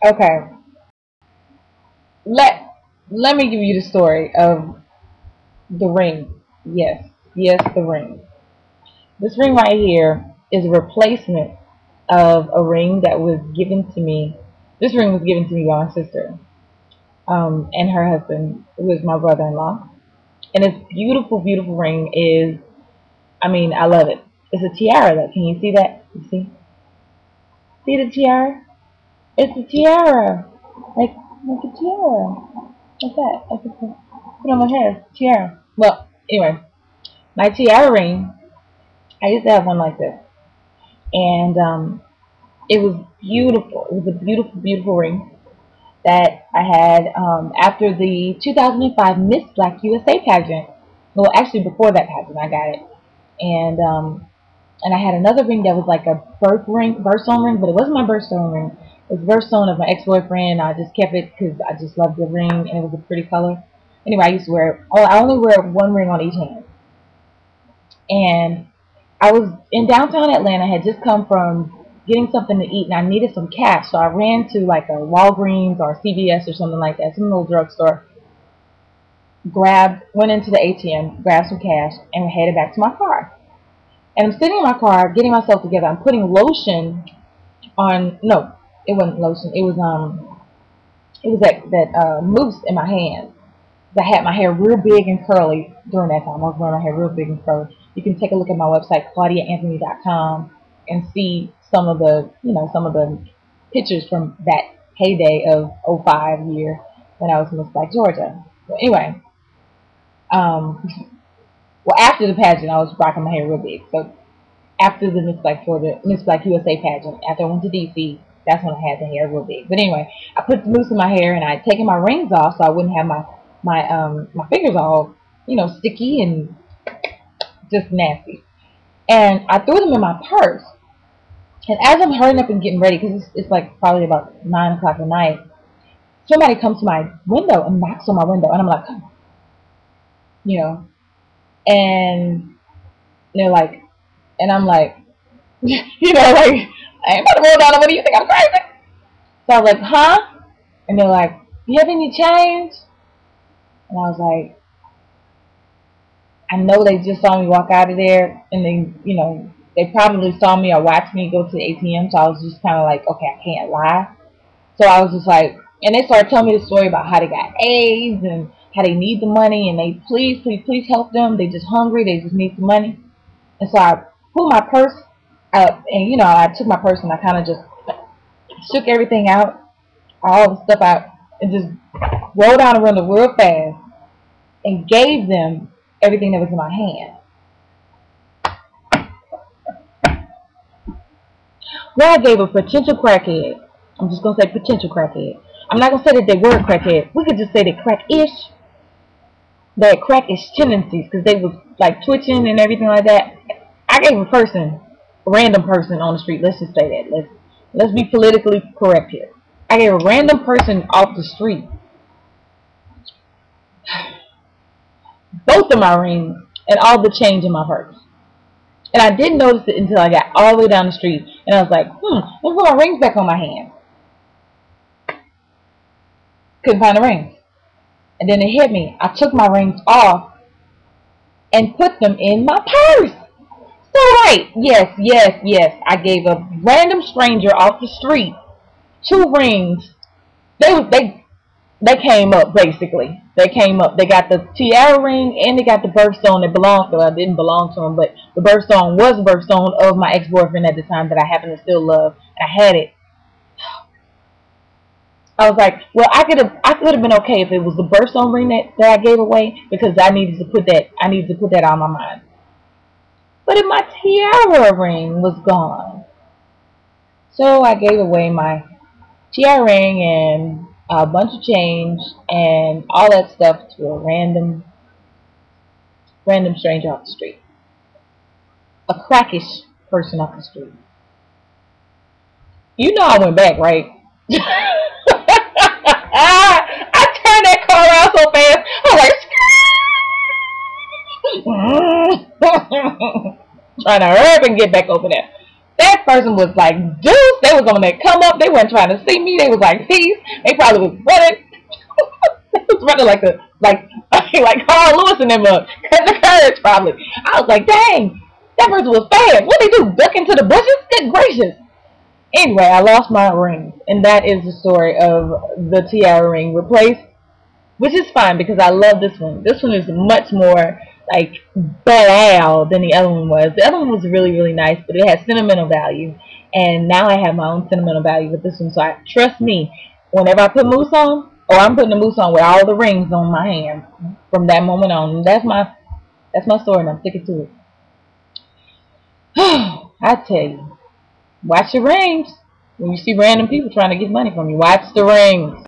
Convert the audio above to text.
Okay. Let Let me give you the story of the ring. Yes, yes, the ring. This ring right here is a replacement of a ring that was given to me. This ring was given to me by my sister, and her husband, who is my brother-in-law. And this beautiful, beautiful ring is, I mean, I love it. It's a tiara. Though. Can you see that? You see? See the tiara? It's a tiara. Like a tiara. Like that. I can put on my hair. Tiara. Well, anyway, my tiara ring, I used to have one like this. And it was beautiful. It was a beautiful, beautiful ring that I had after the 2005 Miss Black USA pageant. Well, actually, before that pageant, I got it. And I had another ring that was like a birthstone ring, but it wasn't my birthstone ring. It was the birthstone of my ex-boyfriend. I just kept it because I just loved the ring and it was a pretty color. Anyway, I used to wear it. Oh, I only wear one ring on each hand. And I was in downtown Atlanta. I had just come from getting something to eat, and I needed some cash. So I ran to like a Walgreens or CVS or something like that, some little drugstore. Went into the ATM, grabbed some cash, and headed back to my car. And I'm sitting in my car, getting myself together. I'm putting lotion on. No, it wasn't lotion. It was that mousse in my hand. I had my hair real big and curly during that time. I was wearing my hair real big and curly. You can take a look at my website, claudiaanthony.com, and see some of the pictures from that heyday of '05 year when I was Miss Black Georgia. But anyway, well, after the pageant, I was rocking my hair real big. So after the Miss Black USA pageant, after I went to DC, that's when I had the hair real big. But anyway, I put the mousse in my hair and I had taken my rings off so I wouldn't have my fingers all sticky and just nasty. And I threw them in my purse. And as I'm hurrying up and getting ready, because it's like probably about 9 o'clock at night, somebody comes to my window and knocks on my window, and I'm like, you know, and they're like, and I'm like, like, I ain't about to roll down the window. You think I'm crazy? So I was like, huh? And they're like, you have any change? And I was like, I know they just saw me walk out of there, and they probably saw me or watched me go to the ATM, so I was just kind of like, okay, I can't lie. So I was just like, and they started telling me the story about how they got AIDS and how they need the money, and they please, please, please help them. They just hungry. They just need some money. And so I pulled my purse up, and I took my purse and I kind of just shook everything out, all the stuff out, and just rolled down the window real fast and gave them everything that was in my hand. Well, I gave a potential crackhead. I'm just going to say potential crackhead. I'm not going to say that they were a crackhead. We could just say they crack-ish. They had crack-ish tendencies because they was like twitching and everything like that. I gave a random person on the street. Let's just say that. Let's be politically correct here. I gave a random person off the street both of my rings and all the change in my purse. And I didn't notice it until I got all the way down the street. And I was like, let's put my rings back on my hand. Couldn't find the rings. And then it hit me. I took my rings off and put them in my purse. So right, yes. I gave a random stranger off the street 2 rings. They came up basically. They came up. They got the tiara ring and they got the birthstone that belonged to. I didn't belong to him, but the birthstone was the birthstone of my ex-boyfriend at the time that I happen to still love. I had it. I was like, well, I could have been okay if it was the birthstone ring that I gave away because I needed to put that on my mind. But if my tiara ring was gone, so I gave away my tiara ring and a bunch of change and all that stuff to a random stranger off the street. A crackish person off the street. I went back, right? I turned that car around so fast. I was like, trying to hurry up and get back over there. That that person was like deuce. They was on that come up. They weren't trying to see me. They was like peace. They probably was running. They was running like Carl Lewis and them the courage probably. I was like, dang, that person was fast. What they do? Duck into the bushes? Good gracious. Anyway, I lost my ring, and that is the story of the tiara ring replaced, which is fine because I love this one. This one is much more like banal than the other one was. The other one was really, really nice, but it had sentimental value, and now I have my own sentimental value with this one. So trust me, whenever I put mousse on, or I'm putting the mousse on with all the rings on my hand from that moment on. That's my story, and I'm sticking to it. I tell you. Watch your rings. When you see random people trying to get money from you, watch the rings.